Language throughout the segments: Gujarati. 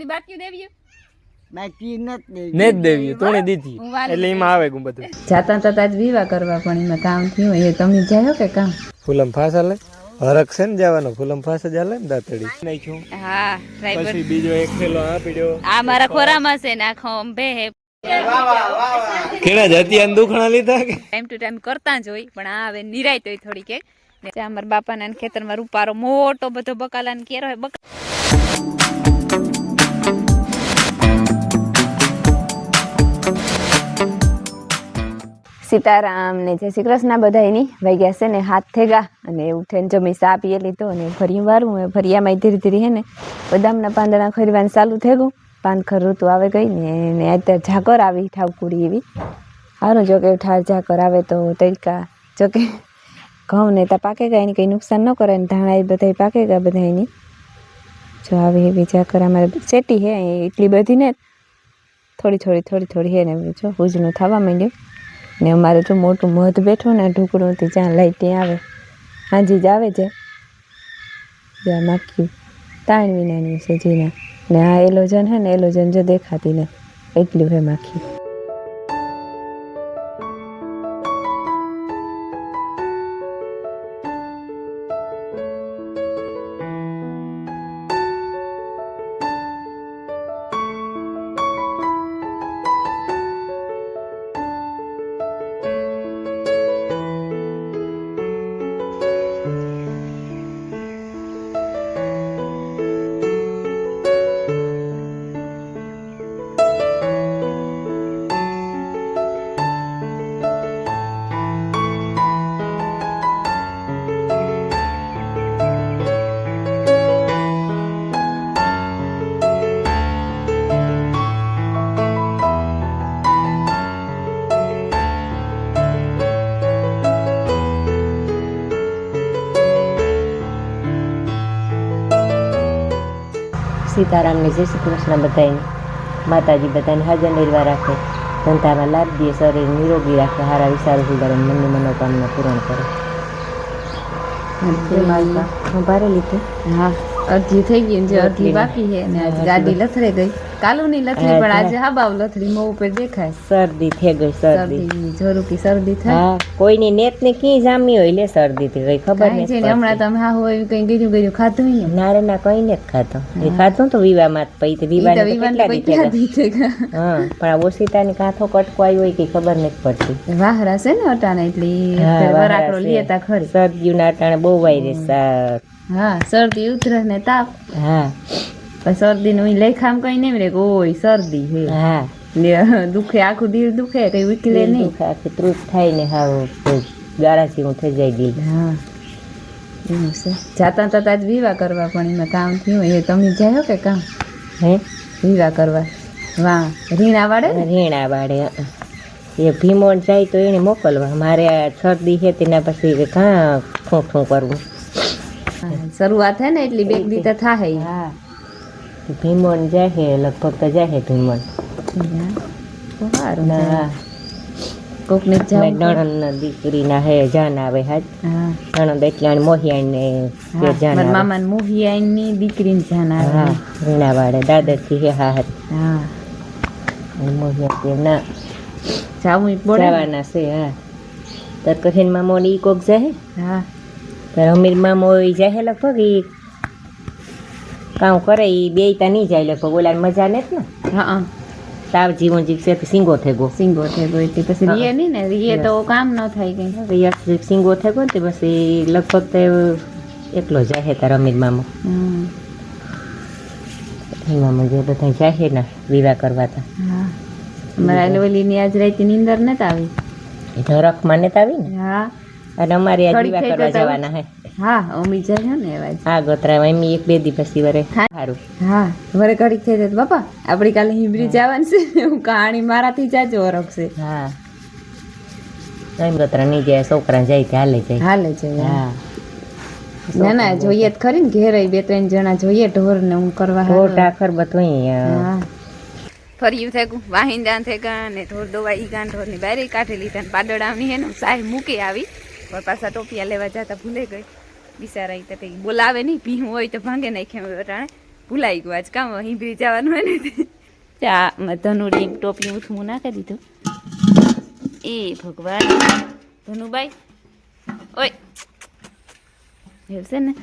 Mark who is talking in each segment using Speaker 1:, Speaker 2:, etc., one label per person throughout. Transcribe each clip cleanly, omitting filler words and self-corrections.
Speaker 1: બાકી દેવી
Speaker 2: બાકી નથી
Speaker 3: ને જ દેવી તોણે દીધી એટલે એમાં આવે ગું બધું
Speaker 1: જાતા તા આજ વિવાહ કરવા પણ એમાં કામ થયું એ તમે જાયો કે કામ
Speaker 3: ફૂલમ ફાસ હાલે હરક છે ને જવાનો ફૂલમ ફાસ જ હાલે ને દાતડી નાખ્યું
Speaker 1: હા ડ્રાઈવર
Speaker 3: પછી બીજો એક થેલો આ પીડ્યો
Speaker 1: આ મારા ખોરામાં છે નાખો અંબે હે
Speaker 3: કેણા જતિયાન દુખણા લીધા કે
Speaker 1: ટાઈમ ટુ ટાઈમ કરતા જ હોય પણ આ હવે નિરાય તો થોડી કે અમારા બાપાના ખેતરમાં રૂપારો મોટો બધો બકાલાને કેરો હે સીતારામ ને જય શ્રી કૃષ્ણ બધાની વાગ્યા છે ને હાથ થેગા અને ઉઠીને જમી ચા પીએ લીધો અને ફરી વારું ફરિયામાં ધીરે ધીરે હે ને બદામના પાંદડા ખરીદવાનું ચાલુ થઈ ગયું પાનખર ઋતુ આવે ગઈ ને અત્યારે ઝાકર આવી ઠાવકુડી એવી સારું જો કે ઝાકર આવે તો તડકા જો કે ઘઉં ને ત્યાં પાકે ગયા એની કંઈ નુકસાન ન કરે ને ધાણા એ બધા પાકે ગયા બધા એની જો આવી એવી ઝાકર અમારે સેટી હે એટલી બધી ને થોડી હે ને જો ભૂજનું થવા માંડ્યું ને અમારે જો મોટું મધ બેઠું ને ઢુકડું જ્યાં લઈ ત્યાં આવે હાજી જ આવે છે જ્યાં માખ્યું તાણ વિનાની છે જીના ને આ એલોજન હે ને એલોજન જો દેખાતી ને એટલું હે માખી
Speaker 4: સીતારામને જય શ્રી કૃષ્ણ બધાને માતાજી બધાને હાજર નિર્વાહ રાખે ધંધામાં લાભ દે શરીર નિરોગી રાખે સારા વિચારો સુધારે મનની મનોકામના પૂરણ કરે હું ભારે લીધું
Speaker 1: હા અડધી થઈ ગઈ જે અડધી બાકી છે ને આજ ગાડી લથડે ગઈ કાલુની લથડી પણ આજે હાબાવ લથડી મોં ઉપર દેખાય
Speaker 4: શરદી થઈ ગઈ શરદી
Speaker 1: જરૂરી શરદી થાય
Speaker 4: હા કોઈની નેત ને કી જામી હોય લે શરદી થી કઈ ખબર
Speaker 1: નહીં હમણાં તમે હા હોય કઈ ગીર્યું ખાધું ને
Speaker 4: નારે ના કઈ ને ખાધો એ ખાધું તો વિવાહ માં પછી વિવાહ હા પણ આ ઓશિતાની કાંથો કટકો આવ્યો હોય કે ખબર નથી પડતી
Speaker 1: વાહરા છે ને અટાણે એટલી વરાકડો લેતા ખરી
Speaker 4: શરદી ના અટાણે બહુ વાયરસ
Speaker 1: હા શરદી ઉધરસ ને તાપ
Speaker 4: હા
Speaker 1: શરદી નું લેખામ કઈ નહીં રે ઓય શરદી હે
Speaker 4: હા
Speaker 1: દુખે આખું દિલ દુખે કઈ ઉકલે નહીં
Speaker 4: આખી ત્રુસ થાય ને હા ગારાથી હું થઈ જાય દિલ
Speaker 1: હા એવું છે જાતા તા આજ વિવાહ કરવા પણ એમાં કામ થયું એ તમે જાયો કે કામ
Speaker 4: હે
Speaker 1: વિવાહ કરવા વાહ રીણા વાડે
Speaker 4: એ ભીમોન જાય તો એને મોકલવા મારે આ શરદી છે તેના પછી કાં ઠું કરવું
Speaker 1: શરૂઆત હે ને એટલી બેગ દીતા થાય
Speaker 4: હા ભીમોન જાય લગભગ તો જાય ભીમોન નણંદ દીકરીના હે જાન આવે હાજ નણંદ એટલે મોહિયાને
Speaker 1: મામા મોહિયાની દીકરીને જાન આવે
Speaker 4: હા રીણા વાળે દાદરથી હે હા
Speaker 1: હા
Speaker 4: મોહિયા ના
Speaker 1: જવાના
Speaker 4: છે હા તાર કઠિન મામો ઈ કોક જાય
Speaker 1: હા
Speaker 4: તાર અમીર મામો જાય લગભગ ઈ કામ કરે ઈ બે તા નહીં જાય લગભગ ઓલા મજા નથી ને
Speaker 1: હા
Speaker 4: તાવ જીવન જીવશે સિંગો થઈ ગયો
Speaker 1: એટલે પછી રીએ નહીં ને રીએ તો કામ ન થાય કઈ
Speaker 4: સિંગો થઈ ગયો ને પછી લગભગ તો એકલો જાય તાર અમીર મામો મામો જે બધા જાય ને વિવાહ કરવા તા
Speaker 1: અમારા ઓલીની આજ રાતે નીંદર નથી આવી
Speaker 4: ધરખમાં નથી આવી ને
Speaker 1: હા
Speaker 4: અને અમારે આજ વિવાહ કરવા જવાના હે
Speaker 1: હા અમી જાય ને એવા
Speaker 4: હા ગોતરા એમ એક બે દિવસ વરે સારું
Speaker 1: હા વરે ઘડીક થઈ જાય બાપા આપડી કાલે હિમરી જવાનું છે હું કહાણી મારાથી જાજો ઓરખશે
Speaker 4: હા એમ ગોતરા નહીં જાય છોકરા જાય હાલે જાય
Speaker 1: હા ના ના જોઈએ જ ખરી ને ઘેર બે ત્રણ જણા જોઈએ ઢોર ને હું કરવા
Speaker 4: ઢોર ટાખર બધું
Speaker 1: ફર્યું થયું વાહિંદા થયા ને ઢોર દોવાઈ ગાન ઢોર ની બારી કાઢી લીધા ને પાડડાની હે ને સાહેબ મૂકી આવી પણ પાછા ટોપિયા લેવા જતા ભૂલે ગઈ બિચારા તો કંઈ બોલાવે નહીં ભીહું હોય તો ભાંગે નાખ્યા અટાણે ભૂલાઈ ગયું આજ કામ હિંભરી જવાનું હોય ને ચા ધનુડી ટોપી ઉઠવું નાખી દીધું. એ ભગવાન ધનુભાઈ ઓય એવું છે ને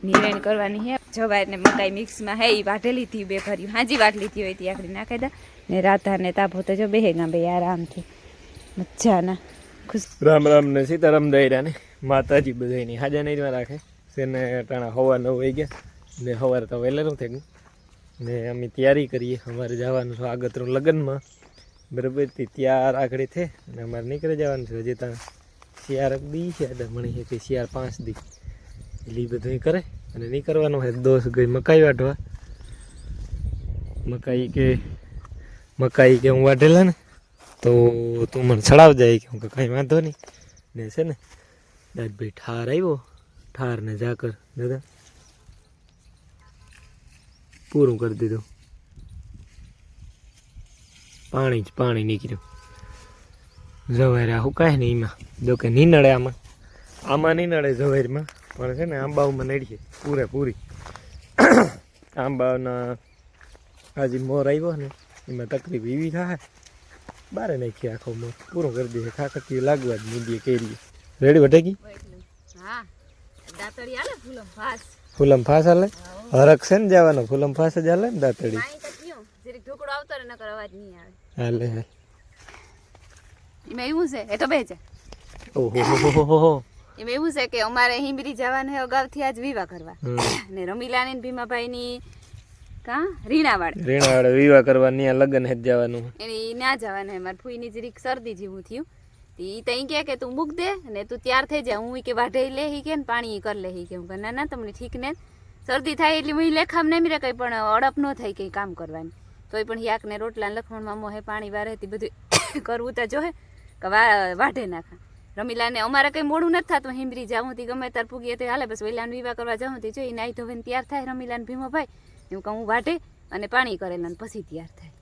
Speaker 1: નિવેણ કરવાની હે. જવાર ને મકાઈ મિક્સમાં હે એ વાટેલી હતી બે ફરી હાજી વાટલી હતી હોય ત્યાં આગળ નાખી દા ને રાતા ને તાપો તો જો બેહે ગા ભાઈ આરામથી મજાના ખુશ.
Speaker 3: રામ રામ ને સીતારામ દયરા ને માતાજી બધાની હાજર નહીં રાખે તેને ટાણા હવા 9 વાઈ ગયા ને સવારે તો વહેલેરું થઈ ગયું ને અમે તૈયારી કરીએ. અમારે જવાનું છે આગતરું લગ્નમાં બરાબર ત્યાર આગળ છે અને અમારે નીકળી જવાનું છે. હજી ત્યાં શિયાર દી છે મણી છે કે શિયાર 5 દી એટલે એ બધું કરે અને નહીં કરવાનું હોય. દોસ્ત ગઈ મકાઈ વાટવા. મકાઈ કે હું વાટેલા ને તો તું મને ચડાવ જાય કે હું કાંઈ વાંધો નહીં ને છે ને દાદ ભાઈ ઠાર આવ્યો. ઠાર ને ઝાકર દાદા પૂરું કરી દીધું. પાણી નીકળ્યું. ઝવેર આવું કાંઈ નહીં એમાં જો કે નહીં નડે આમાં નહીં નડે ઝવેરમાં પણ છે ને આંબાઓમાં નડીએ પૂરેપૂરી. આંબાના આજે મોર આવ્યો ને એમાં તકલીફ એવી થાય બારે નાખીએ આખો મોર પૂરું કરી દઈએ. ખાખટીયું લાગવા જ મીડીએ કેરીએ રેડી વટેકી.
Speaker 1: હા દાતડી આલે ફૂલમ ફાસ
Speaker 3: ફૂલમ ફાસ હાલે હરક છે ને જવાનો ફૂલમ ફાસ જ હાલે ને દાતડી
Speaker 1: પાણી તો પીઓ જરીક ઢોકળો આવતો રે નકર અવાજ નહીં આવે.
Speaker 3: હાલે હાલ
Speaker 1: એમાં એવું છે એ તો બે છે.
Speaker 3: ઓહો
Speaker 1: એમાં એવું છે કે અમારે હિંબરી જવાનું છે અગાઉથી આજ વિવાહ કરવા ને રમીલાની ને ભીમાભાઈની કા રીણાવાડ
Speaker 3: વિવાહ કરવા ત્યાં લગ્ન હે જવાનું.
Speaker 1: એની ના જવાનું હે. મારી ફૂઈની જરીક શરદી જેવું થયું ઈ તઈ કે તું મૂક દે ને તું તૈયાર થઈ જા. હું કે વાઢે લે હી કે ને પાણી કરી લે હી કે હું ના ના તમને ઠીક ને શરદી થાય એટલે હું લેખામ નહીં મીરે કંઈ પણ અડપ ન થાય કંઈ કામ કરવાની. તોય પણ યાક ને રોટલા લખમણ મામો હે પાણી વારે હતી બધું કરવું તો જોહે કે વાઢે નાખા. રમીલાને અમારે કંઈ મોડું નથી થતું. હિંબરી જાઉં તી ગમે તાર પૂગીએ તો હાલે બસ વહેલાને વિવાહ કરવા જાઉં તી જોઈ નાઈ ધોઈને તૈયાર થાય રમીલાને ભીમોભાઈ એવું કહું વાઢે અને પાણી કરેલા ને પછી તૈયાર થાય.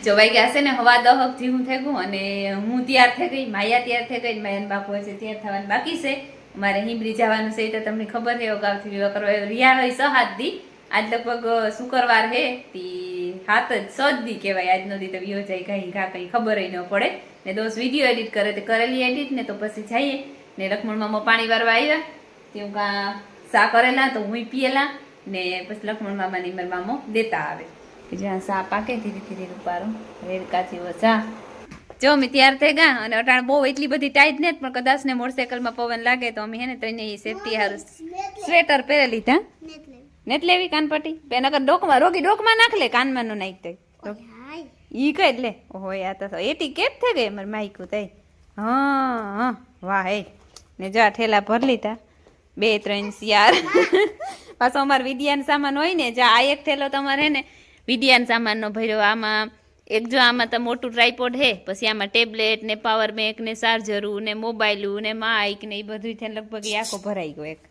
Speaker 1: જોવાઈ ગયા છે ને હવા 10 જેવું થઈ ગયું અને હું તૈયાર થઈ ગઈ. માયા તૈયાર થઈ ગઈ. માયાને બાપુ હશે તૈયાર થવાનું બાકી છે. અમારે હિંબરી જવાનું છે તો તમને ખબર છે અગાઉથી વિવાહ કરવા રિયા હોય 6 દી. આજ લગભગ શુક્રવાર હે તી 7 દી કહેવાય. આજનો દી તો વિયો જાય કંઈ કંઈ ખબર ન પડે ને દોસ્ત વિડીયો એડિટ કરે તે કરેલી એડિટ ને તો પછી જઈએ ને લક્ષ્મણ મામા પાણી વારવા આવ્યા તે હું કાં સા કરેલા તો હું પીએલા ને પછી લક્ષ્મણ મામાની મારા મામો દેતા આવે કે જ્યાં સા પાકે ધીરે ધીરે રૂપારું રેડ કાચી ચા. જો અમે તૈયાર થઈ ગયા અને અટાણ બહુ એટલી બધી ટાઈટ ને પણ કદાચ ને મોટરસાઇકલમાં પવન લાગે તો અમે હે ને ત્રણે સેફટી હારું સ્વેટર પહેરી લીધા. નેટ લેવી કાનપટ્ટી પેલા કર ડોકમાં રોગી ડોકમાં નાખ લે કાનમાં નું નાખ દે ઈ કઈ લે. ઓહો આ તો એટી કેટ થઈ ગઈ મારે માઈકું તઈ. હા વાહ હે ને જો ઠેલા ભરી લીધા 2-3 શિયાર. પાછો અમારે વિદ્યાન સામાન હોય ને જો આ એક ઠેલો તમારે હે ને વિદ્યાન સામાનનો ભર્યો. આમાં એક જો આમાં તો મોટું ટ્રાયપોડ હે પછી આમાં ટેબ્લેટ ને પાવર બેંક ને ચાર્જરું ને મોબાઈલું ને માઇક ને એ બધું થઈને લગભગ એ આખો ભરાઈ ગયો એક.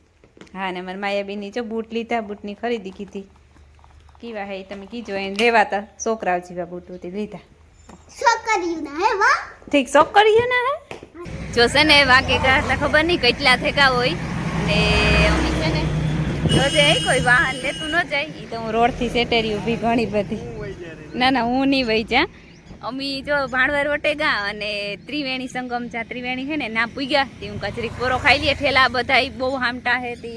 Speaker 1: હા ને મારા માયાબીની જો બૂટ લીધા. બૂટની ખરીદી કીધી કેવા હે તમે કીજો એને લેવાતા છોકરાઓ જેવા બૂટ લીધા. ઠીક શોખ કર્યું ને હે જોશે ને વાગે ગયા ખબર નહીં કેટલા થેકા હોય ને અમે છે ને ન જાય કોઈ વાહન લેતું ન જાય. એ તો હું રોડથી સેટેરી ઊભી ઘણી બધી. ના હું નહીં વહી જા. અમી જો ભાણવાર વટે ગયા અને ત્રિવેણી સંગમ જ્યાં ત્રિવેણી છે ને ના પૂગ્યા તે હું કચરી કોરો ખાઈ લઈએ. ઠેલા બધા બહુ હામટા હે તે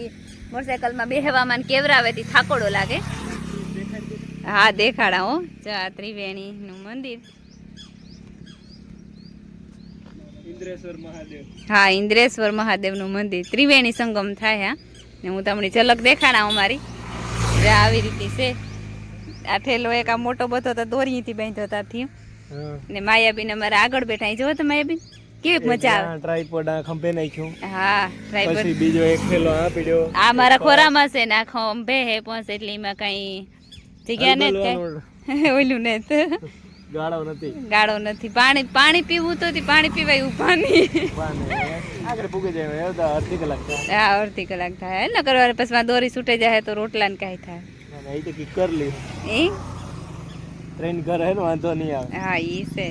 Speaker 1: મોટરસાઇકલમાં બેહવામાં કેવરાવે તે થાકોડો લાગે. હા દેખાડા હો જા ત્રિવેણીનું મંદિર. હા ઇન્દ્રેશ્વર મહાદેવનું મંદિર ત્રિવેણી સંગમ થાય. હા ને હું તમને ઝલક દેખાડા અમારી આવી રીતે છે. આ ઠેલો એક આ મોટો બધો તો દોરીથી બાંધ્યો ત્યાંથી ને માયાબીન અમારે આગળ બેઠા. જો તો માયાબીન કેવી મજા આવે.
Speaker 3: ટ્રાયપોડ આ ખંભે નાખ્યું.
Speaker 1: હા ટ્રાયપોડ
Speaker 3: પછી બીજો એક ઠેલો આ પીડ્યો.
Speaker 1: આ મારા ખોરામાં છે ને આ ખંભે હે પહોંચે એટલે એમાં કઈ જગ્યા ને ઓલું ને ગાળો નથી. પાણી પીવું તો પાણી પીવાય ઉભા નહીં.
Speaker 3: આગળ પૂગી જાય અડધી કલાક થાય.
Speaker 1: હા અડધી કલાક થાય ને કરવા પછી દોરી છૂટે જાય તો રોટલા ને કાંઈ થાય.
Speaker 3: ટ્રેન ઘર હે વાંધો નહીં આવે.
Speaker 1: હા ઈ છે.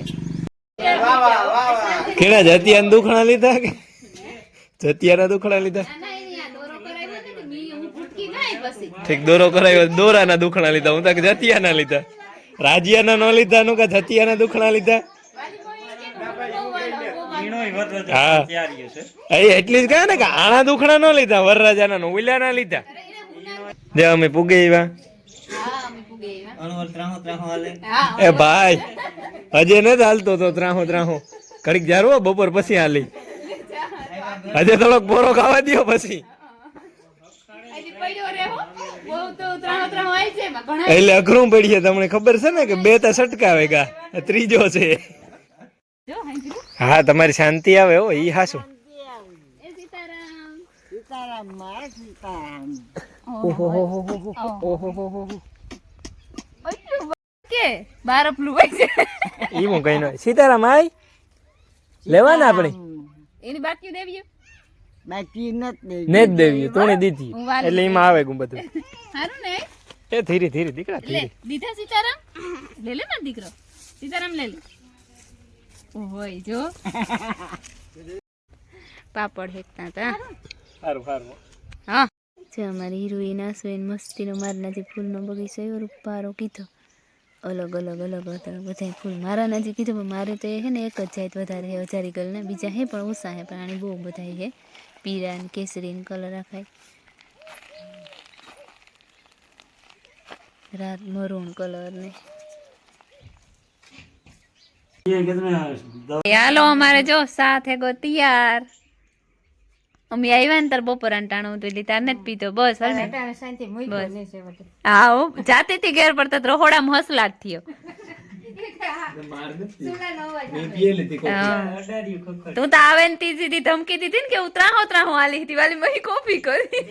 Speaker 3: કેડા જતિયાના દુખણા લીધા કે જતિયાના દુખણા લીધા. ઠીક દોરો કરાવ્યો, દોરાના દુખણા લીધા. હું તો જતિયાના લીધા. રાજિયાના ન લીધા નું કે જતિયાના દુખણા લીધા. હા એટલી જ કહે ને કે આના દુખણા ન લીધા, વરરાજાના ઉલ્યાના લીધા. જે અમે પૂગે આવ્યા. એ ભાઈ હજે ન હાલતો તો ત્રાહો ઘડીક જારવો બપોર પછી હાલી. હજે થોડોક બોરો ખાવા દો પછી. એટલે અઘરું પડીએ. તમને ખબર છે ને કે 2 તો સટકાવે ગા, 3જો છે. હા તમારી શાંતિ આવે હો, ઈ હાસું.
Speaker 2: સીતારામ માં સીતારામ.
Speaker 3: ઈ હું કઈ ન સીતારામ આય લેવાના આપણે
Speaker 1: એની બાકી દેવી
Speaker 2: બાકી નથી
Speaker 3: ને જ દેવી તોને દીધી એટલે એમાં આવે ગું બધું.
Speaker 1: હારું ને
Speaker 3: એ ધીરે ધીરે દીકરા ધીરે
Speaker 1: દીધા સીતારામ લે લે માર દીકરો સીતારામ લે લે. ઓય જો પાપડ હેકતા તા.
Speaker 3: સારું સારું.
Speaker 1: હા જે અમારી હીરોઈન આસુઈન મસ્તીનો મારના જે ફૂલનો બગીચો એવો રૂપારો કીધો. અલગ અલગ અલગ હતા બધા ફૂલ. મારા નજીક કીધું પણ મારે તો એ હે ને એક જ જાત વધારે હે હજારી ગલ ને, બીજા હે પણ ઓછા હે પણ આની બહુ બધા હે પીળા ને કેસરી ને કલર રાખાય, રાત મરૂન કલર ને. હાલો અમારે જો સાથે ગો તૈયાર. અમે આવ્યા ને તાર બપોરાને ટાણું હતું એટલે તાર નથી પીધો બસ. હા જાતી હતી ઘેર પડતા તો રહોડામાં હસલાટ થયો. તું તો આવે ને તીજી ધમકી દીધી ને કે હું ત્રાહો આલી હતી વાલી મહી કોપી કરી.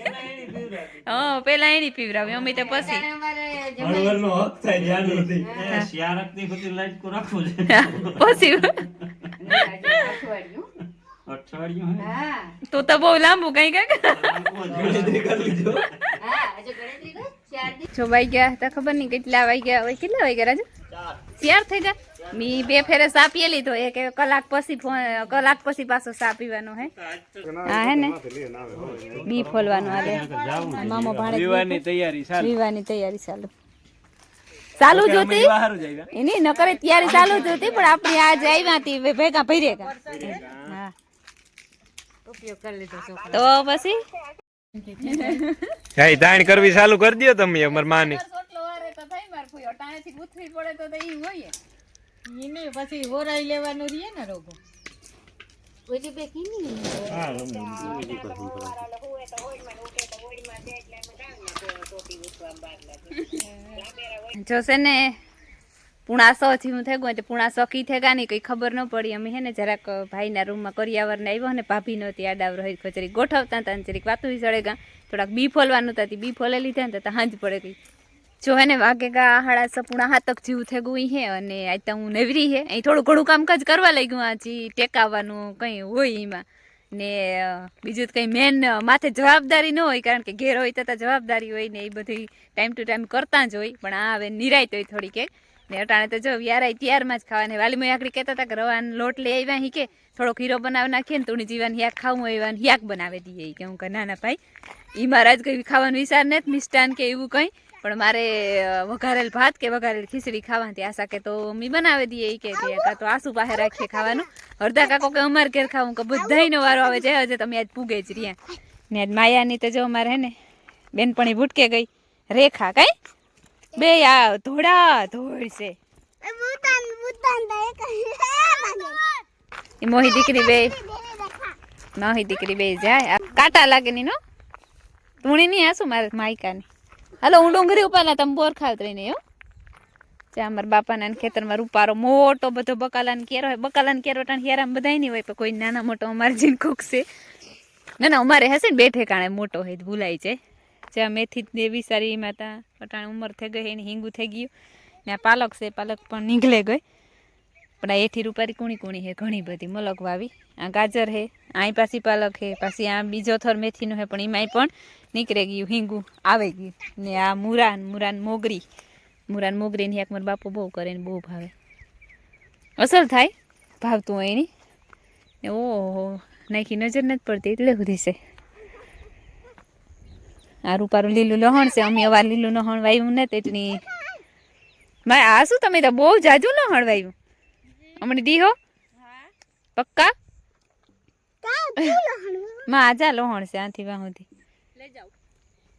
Speaker 1: હા પેલા એની પીવરાવી અમે તો પછી તો બહુ લાંબુ કઈ જો વાઈ ગયા તો ખબર નઈ કેટલા વાઈ ગયા હોય. કેટલા વાઈ ગયા રાજુ? 4 થઈ ગયા. મી 2 ફેરે સા પી લીધો. એક કલાક પછી પાછો સા પીવાનો હે. હા હે ને બી ફોલવાનું હાલે. મામો ભાણે વિવાની તૈયારી ચાલુ ચાલુ જોતી એની ન કરે તૈયારી ચાલુ જોતી પણ આપણી આજ આવ્યા હતી ભેગા ભરી ગયા. હા તો પછી
Speaker 3: હા તાણ કરવી ચાલુ કરી દયો તમે અમાર માની.
Speaker 5: પછી હોરાઈ લેવાનું રીએ ને રોગો
Speaker 1: જોશે ને પુણાસો થી હું થઈ ગયું પુણા સખી થઈ ગયા ને કઈ ખબર ન પડી. અમે હે ને જરાક ભાઈના રૂમમાં કરિયાવર ને આવ્યો ને ભાભી નહોતી આડાવ રહી કચરી ગોઠવતા હતા ને જરીક વાતું ચડે ગયા. થોડાક બી ફોલવાનું હતા બી ફોલે લીધા ને તો હાંજ પડે ગઈ. જો હે ને વાગે ગા 7:30 જેવું થઈ ગયું હે અને આજ તો હું નવરી હે. અહીં થોડું ઘણું કામકાજ કરવા લાગ્યું. આજી ટેકાવાનું કંઈ હોય એમાં ને બીજું કંઈ મેન માથે જવાબદારી ન હોય કારણ કે ઘેર હોય તો જવાબદારી હોય ને એ બધી ટાઈમ ટુ ટાઈમ કરતા જ હોય. પણ આ હવે નિરાયત હોય થોડીક ને અટાણે તો જો યારાય ત્યારમાં જ ખાવાને વાલીમાં આકડી કહેતા હતા કે રવાનો લોટ લઈ આવ્યા હી કે થોડોક હીરો બનાવી નાખીએ ને તુણી જીવાનું હિયાક ખાવું હોય એવાનું હિયાક બનાવી દઈએ કે હું કે નાના ભાઈ એ મારા જ કંઈ ખાવાનું વિચાર નથી મિષ્ટાન કે એવું કંઈ પણ મારે વઘારેલ ભાત કે વઘારેલ ખીચડી ખાવાથી આશા કે તો મી બનાવી દઈએ કે કાં તો આસુ પાસે રાખીએ ખાવાનું. અડધા કાકો કે અમારે ઘેર ખાવું કે બધાયનો વારો આવે છે હજે તમે આજ પૂગે જ રહ્યા ને આજ માયાની તો જો અમારે હે ને બેનપણી ભૂટકે ગઈ રેખા કઈ બે આ ધોળા ધોળ છે એ મોહી દીકરી બે જાય કાંટા લાગે ની નો તુણી ની આસુ મારે માયકાની. હાલો હું ડુંગળી ઉપાડલા તમે બોર ખાવત રહીને હો. જ્યાં અમારા બાપાના ખેતરમાં રૂપારો મોટો બધો બકાલાને કેરો હોય. બકાલાને કેરો ટાણ હેરામ બધાય નહીં હોય પણ કોઈ નાના મોટો અમારે જીન કોક છે. ના અમારે હશે ને બે ઠેકાણે મોટો હોય ભૂલાઈ જાય. જ્યાં મેથી દેવી સારી માતા અટાણે ઉંમર થઈ ગઈ એની હિંગું થઈ ગયું ને આ પાલક છે પાલક પણ નીકળે ગઈ પણ આ એથી રૂપારી કુણી હે ઘણી બધી મલક વાવી. આ ગાજર હે અહીં પાછી પાલક હે પાછી આ બીજો થર મેથીનો હે પણ એમાંય પણ નીકળે ગયું હિંગું આવે ગયું ને આ મુરાન મોગરીની એક મારા બાપુ બહુ કરે ને બહુ ભાવે અસર થાય ભાવતું હોય એની ઓહો નાખી નજર નથી પડતી એટલે સુધી છે.
Speaker 6: આ રૂપારું લીલું લહણ છે. અમે અવાર લીલું લહણ વાવ્યું ને તેટની ભાઈ આ શું તમે તો બહુ જાજુ લહણ વાવ્યું હમણાં દીહો પક્કા માં આજા લહણ છે આથી વાહુથી લઈ જાઓ.